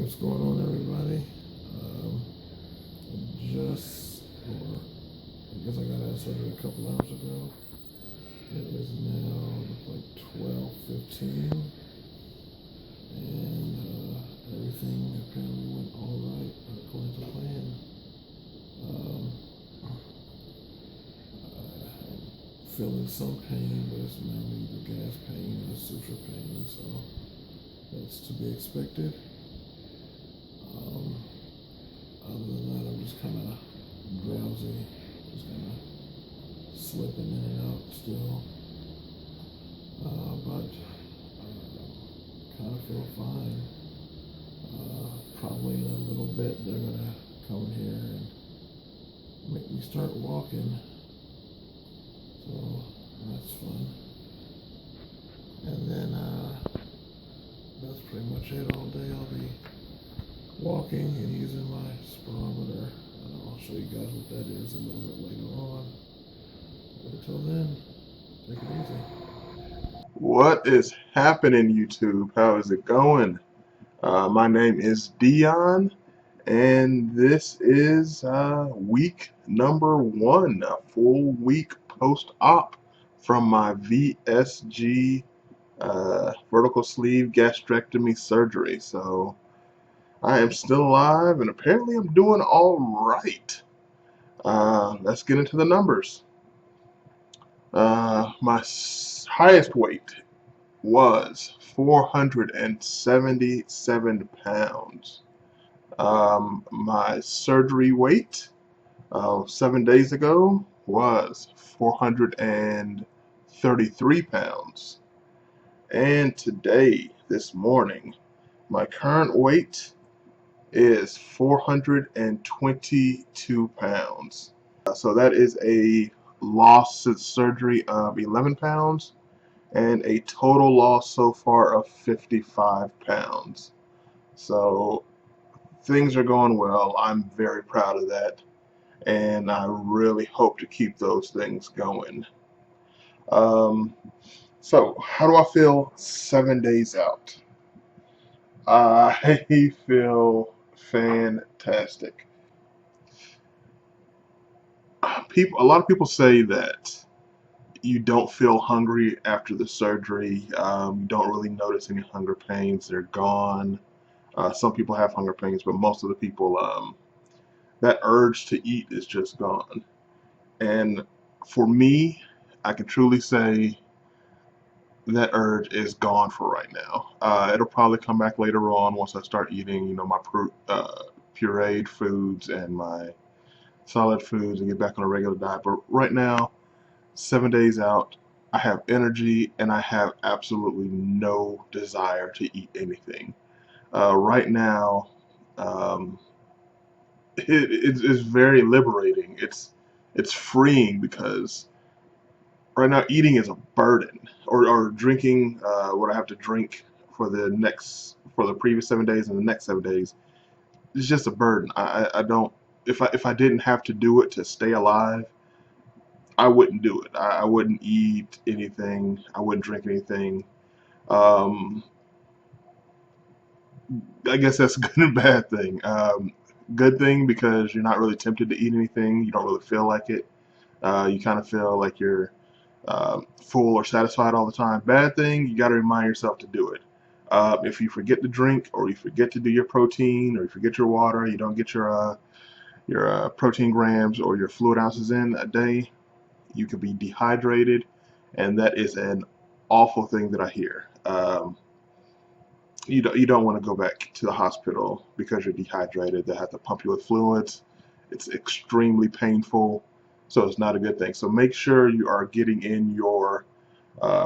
What's going on, everybody? I guess I got out of surgery a couple hours ago. It is now like 12:15, and everything apparently went all right according to plan. Um, I'm feeling some pain, but it's mainly the gas pain and the suture pain, so that's to be expected. Um, Other than that, I'm just kind of drowsy, just kind of slipping in and out still. But kind of feel fine. Probably in a little bit they're gonna come here and make me start walking, so that's fun. And then that's pretty much it all day. I'll be walking and using my spirometer, and I'll show you guys what that is a little bit later on. But until then, take it easy. What is happening, YouTube? How is it going? My name is Dion, and this is week number 1, a full week post-op from my VSG vertical sleeve gastrectomy surgery. So I am still alive, and apparently I'm doing all right. Let's get into the numbers. My highest weight was 477 pounds. My surgery weight 7 days ago was 433 pounds. And today, this morning, my current weight is 422 pounds. So that is a loss since surgery of 11 pounds and a total loss so far of 55 pounds. So things are going well. I'm very proud of that, and I really hope to keep those things going. Um, so, how do I feel 7 days out? I feel fantastic. A lot of people say that you don't feel hungry after the surgery. You don't really notice any hunger pains; they're gone. Some people have hunger pains, but most of the people, that urge to eat is just gone. And for me, I can truly say that urge is gone for right now. It'll probably come back later on once I start eating, my pureed foods and my solid foods and get back on a regular diet. But right now, 7 days out, I have energy and I have absolutely no desire to eat anything. Right now, um, it's very liberating. It's freeing because right now eating is a burden, or drinking what I have to drink for the previous 7 days and the next 7 days is just a burden. I don't, if I didn't have to do it to stay alive, I wouldn't do it. I wouldn't eat anything. I wouldn't drink anything. Um, I guess that's a good and bad thing. Good thing because you're not really tempted to eat anything. You don't really feel like it. You kind of feel like you're full or satisfied all the time. Bad thing, you got to remind yourself to do it. If you forget to drink, or you forget to do your protein, or you forget your water, you don't get your protein grams or your fluid ounces in a day, you could be dehydrated, and that is an awful thing that I hear. You don't want to go back to the hospital because you're dehydrated. They have to pump you with fluids. It's extremely painful, so it's not a good thing. So make sure you are getting in your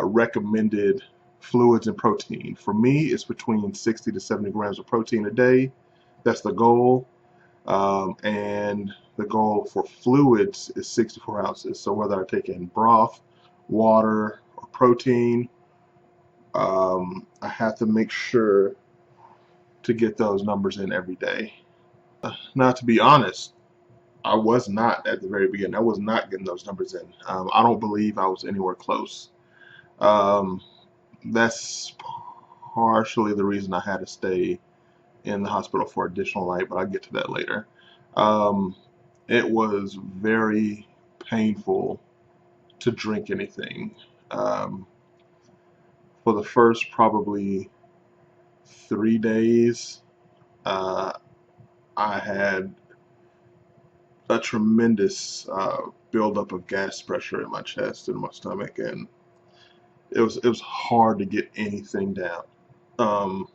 recommended fluids and protein. For me, it's between 60 to 70 grams of protein a day. That's the goal. And the goal for fluids is 64 ounces. So whether I take in broth, water, or protein, I have to make sure to get those numbers in every day. Now, to be honest, I was not at the very beginning. I was not getting those numbers in. I don't believe I was anywhere close. Um, that's partially the reason I had to stay in the hospital for additional night, but I'll get to that later. Um, it was very painful to drink anything. Um, for the first probably 3 days, uh, I had a tremendous buildup of gas pressure in my chest and my stomach, and it was hard to get anything down. Um,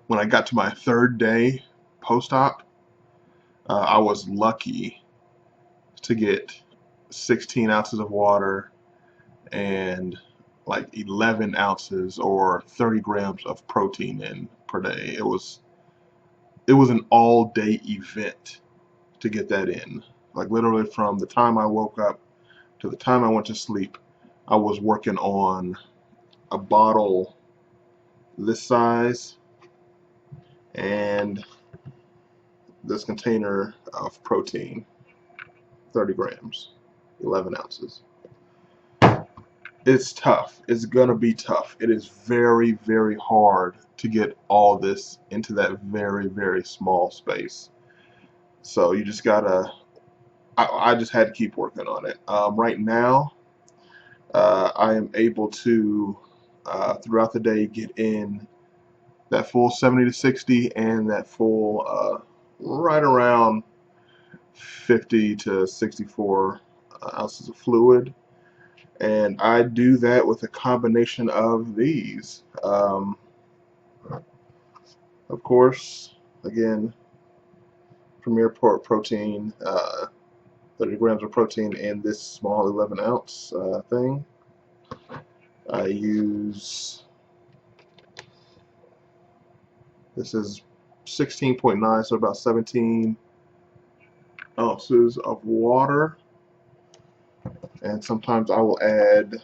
when I got to my third day post-op, I was lucky to get 16 ounces of water and like 11 ounces or 30 grams of protein in per day. It was an all-day event to get that in. Like literally from the time I woke up to the time I went to sleep, I was working on a bottle this size and this container of protein, 30 grams, 11 ounces. It's tough. It's gonna be tough. It is very, very hard to get all this into that very, very small space. So you just gotta. I just had to keep working on it. Right now, I am able to throughout the day get in that full 70 to 60 and that full right around 50 to 64 ounces of fluid. And I do that with a combination of these. Of course, again, Premier Protein, 30 grams of protein in this small 11 ounce thing. I use, this is 16.9, so about 17 ounces of water. And sometimes I will add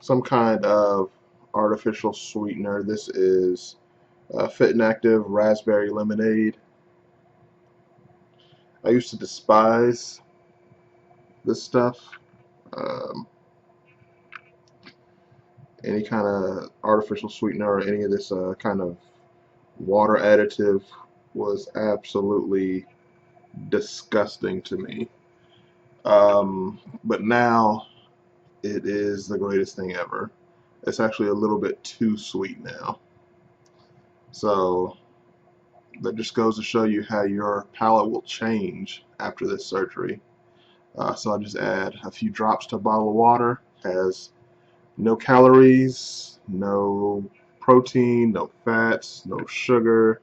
some kind of artificial sweetener. This is Fit and Active Raspberry Lemonade. I used to despise this stuff. Um, any kind of artificial sweetener or any of this kind of water additive was absolutely disgusting to me. But now it is the greatest thing ever. It's actually a little bit too sweet now. So that just goes to show you how your palate will change after this surgery. So I just add a few drops to a bottle of water. Has no calories, no protein, no fats, no sugar,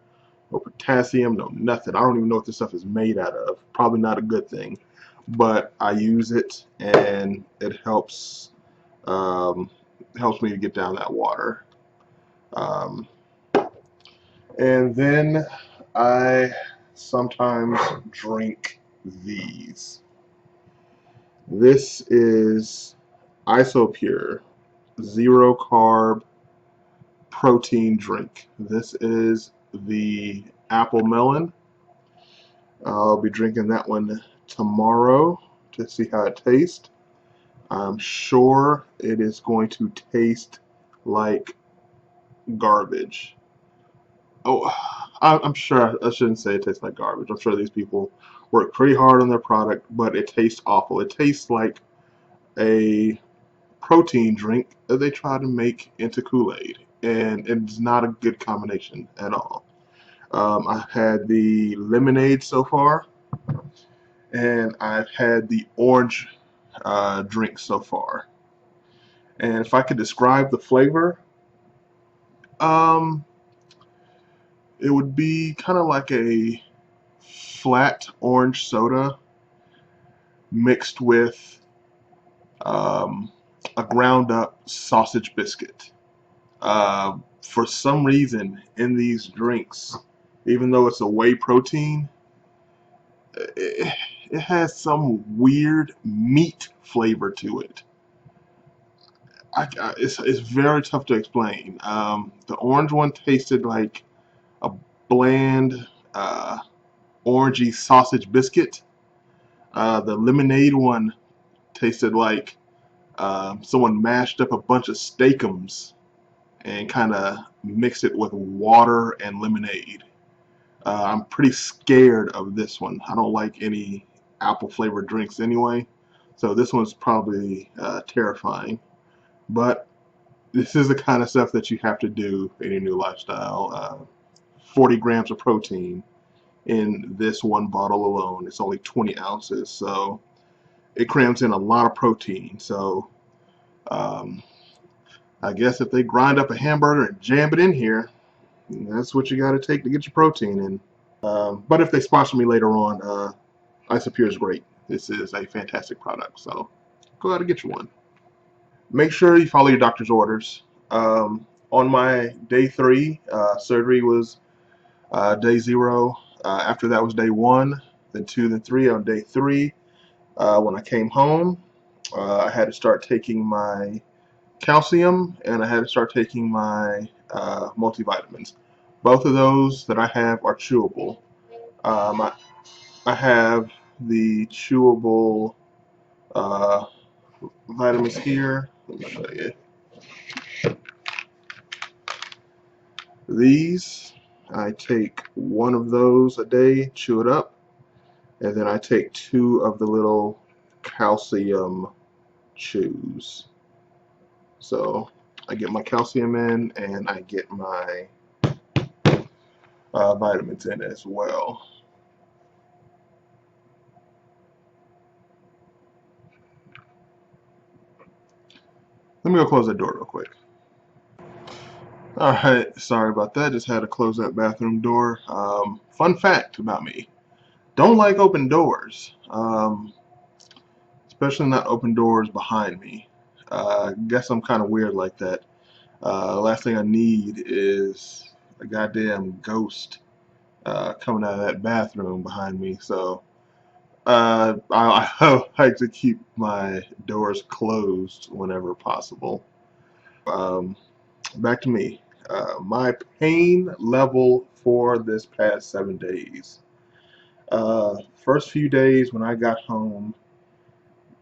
no potassium, no nothing. I don't even know what this stuff is made out of. Probably not a good thing, but I use it and it helps me to get down that water. Um, and then I sometimes drink these. This is Isopure zero carb protein drink. This is the apple melon. I'll be drinking that one tomorrow to see how it tastes. I'm sure it is going to taste like garbage. Oh, I'm sure I shouldn't say it tastes like garbage. I'm sure these people work pretty hard on their product, but it tastes awful. It tastes like a protein drink that they try to make into Kool-Aid, and it's not a good combination at all. I've had the lemonade so far, and I've had the orange drink so far. And if I could describe the flavor, um, it would be kind of like a flat orange soda mixed with um, a ground up sausage biscuit. For some reason, in these drinks, even though it's a whey protein, it, it has some weird meat flavor to it. It's very tough to explain. The orange one tasted like a bland, orangey sausage biscuit. The lemonade one tasted like someone mashed up a bunch of steakums and kind of mix it with water and lemonade. I'm pretty scared of this one. I don't like any apple flavored drinks anyway, so this one's probably terrifying. But this is the kind of stuff that you have to do in your new lifestyle. 40 grams of protein in this one bottle alone. It's only 20 ounces, so it crams in a lot of protein. So um, I guess if they grind up a hamburger and jam it in here, that's what you got to take to get your protein in. But if they sponsor me later on, Isopure is great. This is a fantastic product, so go out and get you one. Make sure you follow your doctor's orders. On my day 3, surgery was day 0. After that was day 1, then 2, then 3. On day 3, when I came home, I had to start taking my calcium and I had to start taking my multivitamins. Both of those that I have are chewable. I have the chewable uh, vitamins here. Let me show you. These, I take one of those a day, chew it up, and then I take 2 of the little calcium chews. So I get my calcium in and I get my vitamins in as well. Let me go close that door real quick. Alright, sorry about that. Just had to close that bathroom door. Fun fact about me. Don't like open doors. Especially not open doors behind me. Guess I'm kind of weird like that. Last thing I need is a goddamn ghost coming out of that bathroom behind me. So I like to keep my doors closed whenever possible. Um, Back to me. My pain level for this past 7 days. First few days when I got home,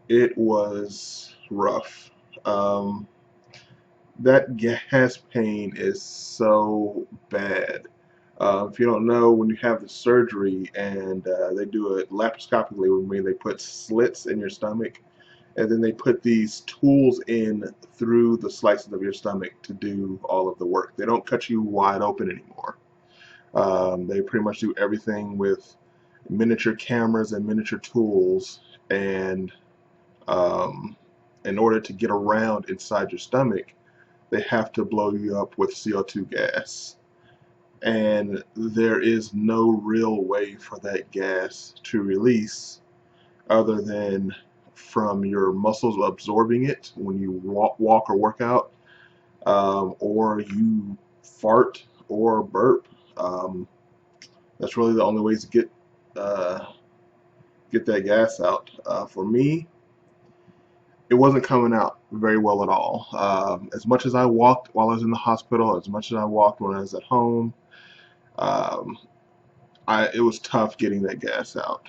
it was rough. Um, that gas pain is so bad. If you don't know, when you have the surgery and they do it laparoscopically, with me, they put slits in your stomach and then they put these tools in through the slices of your stomach to do all of the work. They don't cut you wide open anymore. They pretty much do everything with miniature cameras and miniature tools, and um, in order to get around inside your stomach, they have to blow you up with CO2 gas. And there is no real way for that gas to release other than from your muscles absorbing it when you walk or work out, or you fart or burp. Um, that's really the only ways to uh, get that gas out. For me, it wasn't coming out very well at all. As much as I walked while I was in the hospital, as much as I walked when I was at home, um, it was tough getting that gas out.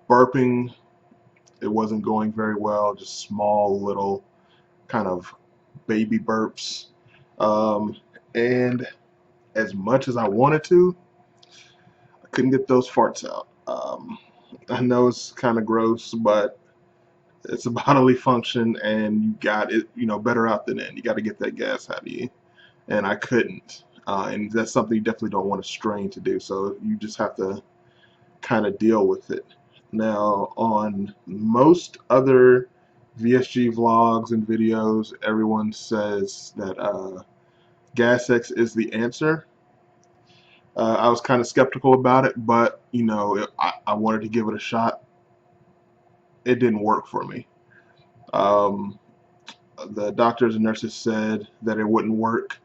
Burping, it wasn't going very well, just small little kind of baby burps. Um, and as much as I wanted to, I couldn't get those farts out. I know it's kind of gross, but it's a bodily function, and you got it, better out than in. You got to get that gas out of you, and I couldn't. And that's something you definitely don't want to strain to do. So you just have to kind of deal with it. Now, on most other VSG vlogs and videos, everyone says that Gas X is the answer. I was kind of skeptical about it, but I wanted to give it a shot. It didn't work for me. Um, the doctors and nurses said that it wouldn't work.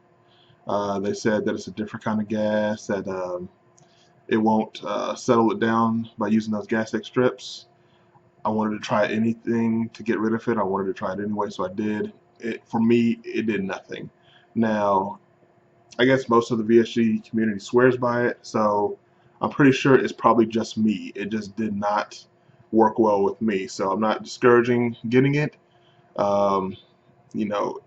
They said that it's a different kind of gas, that it won't settle it down by using those gas X strips. I wanted to try anything to get rid of it. I wanted to try it anyway, so I did. For me, it did nothing. Now, I guess most of the VSG community swears by it, so I'm pretty sure it's probably just me. It just did not work well with me, so I'm not discouraging getting it. Um, you know,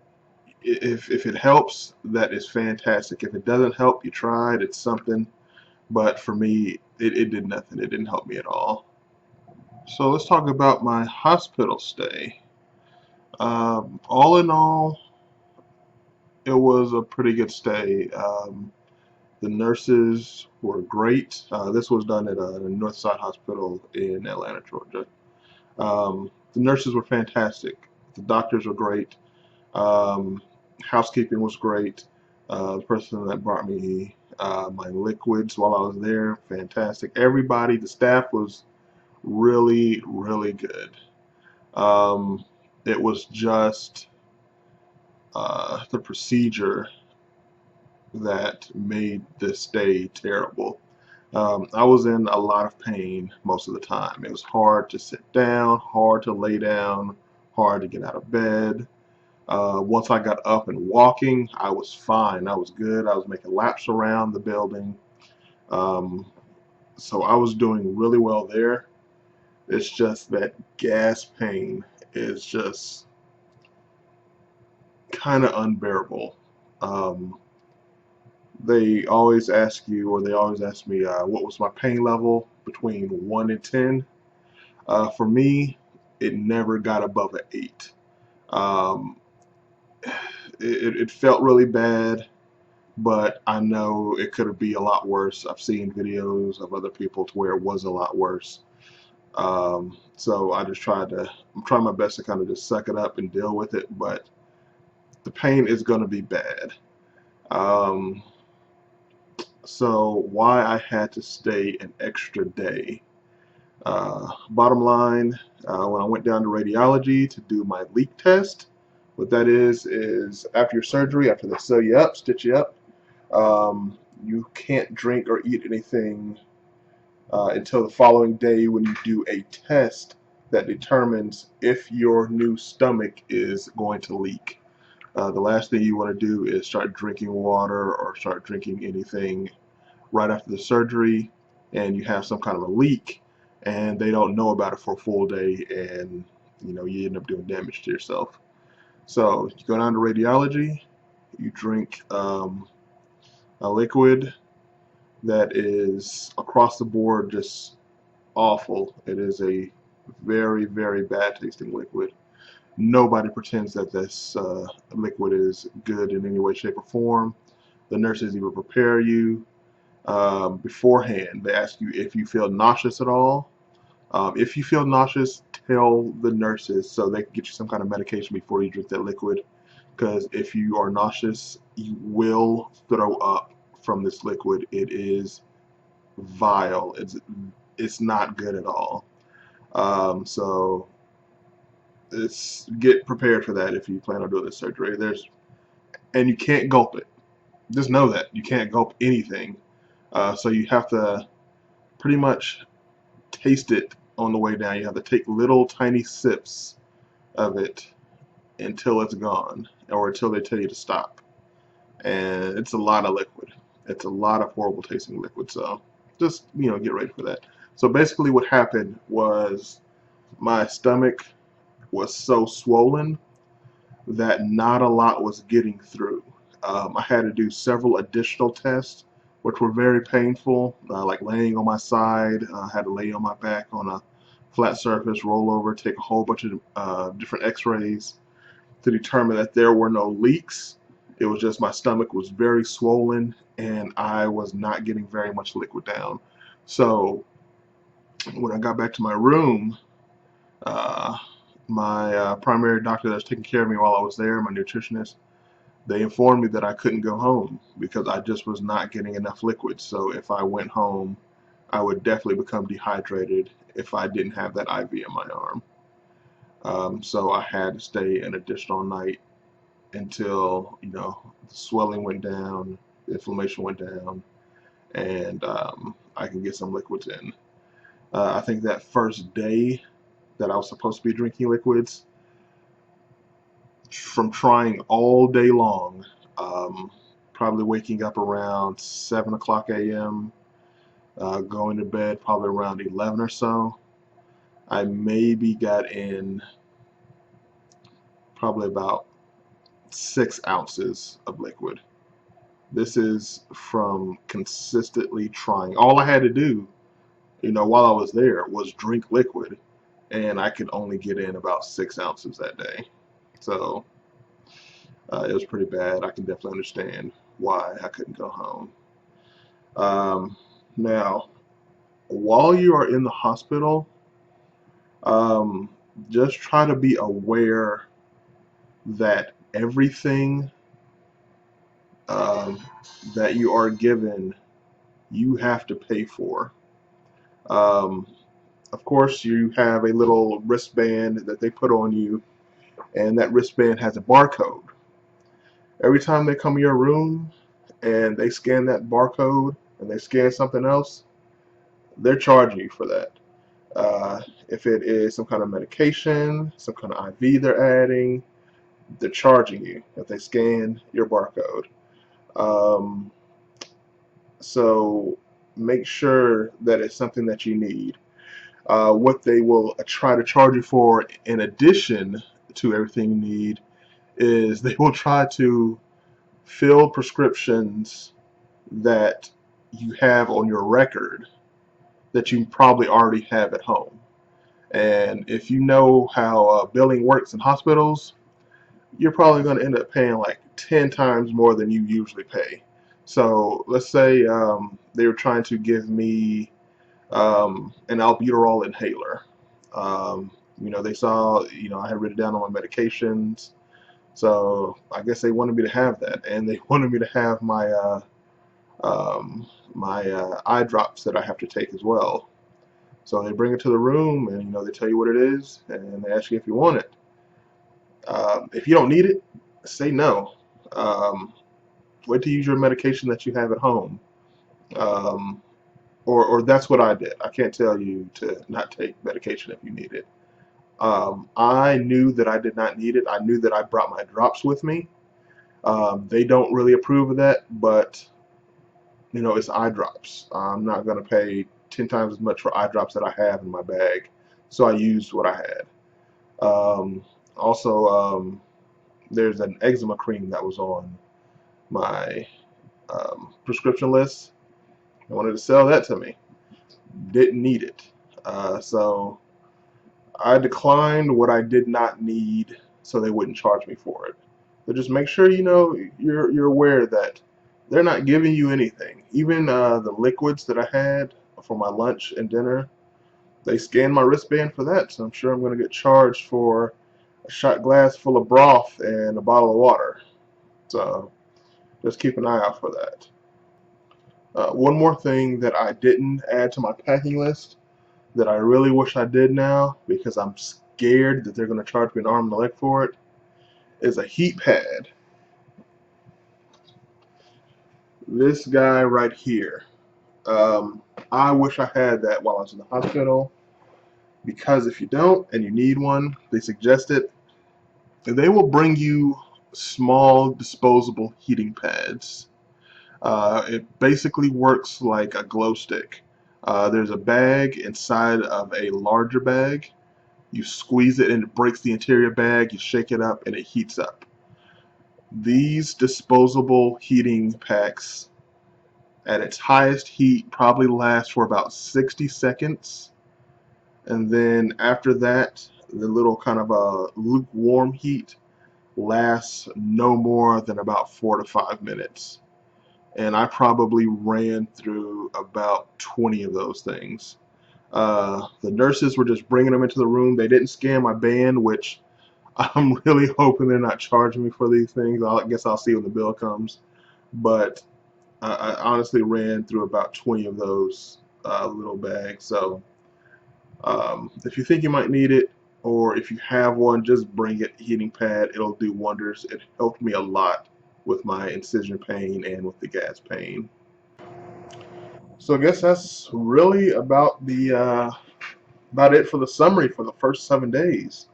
if it helps, that is fantastic. If it doesn't help, you tried. It's something. But for me, it did nothing. It didn't help me at all. So let's talk about my hospital stay. All in all, it was a pretty good stay. The nurses were great. This was done at a Northside Hospital in Atlanta, Georgia. The nurses were fantastic. The doctors were great. Um, Housekeeping was great. The person that brought me my liquids while I was there, fantastic. Everybody, the staff was really, really good. Um, it was just the procedure that made this stay terrible. I was in a lot of pain most of the time. It was hard to sit down, hard to lay down, hard to get out of bed. Once I got up and walking, I was fine. I was good. I was making laps around the building. Um, so I was doing really well there. It's just that gas pain is just kind of unbearable. Um, they always ask you, or they always ask me, what was my pain level between 1 and 10. For me, it never got above an 8. Um, it felt really bad, but I know it could be a lot worse. I've seen videos of other people to where it was a lot worse. So I'm trying my best to kind of just suck it up and deal with it, but the pain is going to be bad. Um, so why I had to stay an extra day. Bottom line, when I went down to radiology to do my leak test, what that is after your surgery, after they sew you up, stitch you up, you can't drink or eat anything until the following day when you do a test that determines if your new stomach is going to leak. The last thing you want to do is start drinking water or start drinking anything right after the surgery and you have some kind of a leak and they don't know about it for a full day and you end up doing damage to yourself. So you go down to radiology, you drink a liquid that is across the board just awful. It is a very, very bad tasting liquid. Nobody pretends that this liquid is good in any way, shape, or form. The nurses even prepare you beforehand. They ask you if you feel nauseous at all. If you feel nauseous, tell the nurses so they can get you some kind of medication before you drink that liquid. Because if you are nauseous, you will throw up from this liquid. It is vile. It's not good at all. So it's get prepared for that if you plan on doing this surgery. And you can't gulp it. Just know that you can't gulp anything. So you have to pretty much taste it on the way down. You have to take little tiny sips of it until it's gone or until they tell you to stop. And it's a lot of liquid. It's a lot of horrible tasting liquid. So just, get ready for that. So basically what happened was my stomach was so swollen that not a lot was getting through. I had to do several additional tests, which were very painful, like laying on my side. I had to lay on my back on a flat surface, roll over, take a whole bunch of different x-rays to determine that there were no leaks. It was just my stomach was very swollen and I was not getting very much liquid down. So when I got back to my room, uh, my primary doctor that was taking care of me while I was there, my nutritionist, they informed me that I couldn't go home because I just was not getting enough liquid. So if I went home, I would definitely become dehydrated if I didn't have that IV in my arm. So I had to stay an additional night until the swelling went down, the inflammation went down, and I can get some liquids in. I think that first day that I was supposed to be drinking liquids, from trying all day long, um, probably waking up around 7 o'clock a.m., going to bed probably around 11 or so. I maybe got in probably about 6 ounces of liquid. This is from consistently trying. All I had to do, while I was there was drink liquid, and I could only get in about 6 ounces that day. So it was pretty bad. I can definitely understand why I couldn't go home. Now, while you are in the hospital, um, just try to be aware that everything um, that you are given, you have to pay for. Um, of course, you have a little wristband that they put on you, and that wristband has a barcode. Every time they come in your room and they scan that barcode and they scan something else, they're charging you for that. If it is some kind of medication, some kind of IV they're adding, they're charging you if they scan your barcode. Um, so make sure that it's something that you need. What they will try to charge you for in addition to everything you need is they will try to fill prescriptions that you have on your record that you probably already have at home. And if you know how billing works in hospitals, you're probably going to end up paying like 10 times more than you usually pay. So let's say they were trying to give me an albuterol inhaler. They saw, I had written down all my medications. So I guess they wanted me to have that. And they wanted me to have my eye drops that I have to take as well. So they bring it to the room and, they tell you what it is and they ask you if you want it. If you don't need it, say no. Um, Wait to use your medication that you have at home. Um, or that's what I did. I can't tell you to not take medication if you need it. I knew that I did not need it. I knew that I brought my drops with me. They don't really approve of that, but it's eye drops. I'm not going to pay 10 times as much for eye drops that I have in my bag. So I used what I had. Also, there's an eczema cream that was on my prescription list. They wanted to sell that to me. Didn't need it. So I declined what I did not need so they wouldn't charge me for it. But just make sure you're aware that they're not giving you anything. Even the liquids that I had for my lunch and dinner, they scanned my wristband for that, so I'm sure I'm going to get charged for a shot glass full of broth and a bottle of water. So just keep an eye out for that. One more thing that I didn't add to my packing list that I really wish I did now because I'm scared that they're going to charge me an arm and a leg for it is a heat pad. This guy right here. Um, I wish I had that while I was in the hospital because if you don't and you need one, they suggest it. They will bring you small disposable heating pads. It basically works like a glow stick. There's a bag inside of a larger bag. You squeeze it and it breaks the interior bag. You shake it up and it heats up. These disposable heating packs at its highest heat probably last for about 60 seconds. And then after that, the little kind of a lukewarm heat lasts no more than about 4 to 5 minutes. And I probably ran through about 20 of those things. The nurses were just bringing them into the room. They didn't scan my band, which I'm really hoping they're not charging me for these things. I guess I'll see when the bill comes. But I honestly ran through about 20 of those little bags. So if you think you might need it, or if you have one, just bring it. Heating pad, it'll do wonders. It helped me a lot with my incision pain and with the gas pain. So I guess that's really about it for the summary for the first 7 days.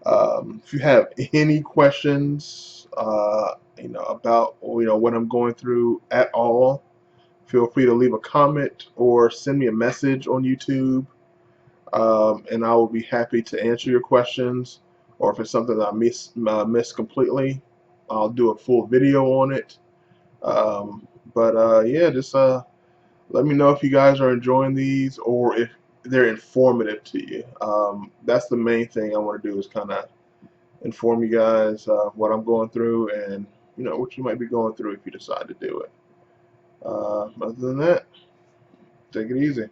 If you have any questions, about what I'm going through at all, feel free to leave a comment or send me a message on YouTube, and I will be happy to answer your questions. Or if it's something that I missed completely, I'll do a full video on it. But yeah, just let me know if you guys are enjoying these or if they're informative to you. That's the main thing I want to do is kind of inform you guys what I'm going through and what you might be going through if you decide to do it. Other than that, take it easy.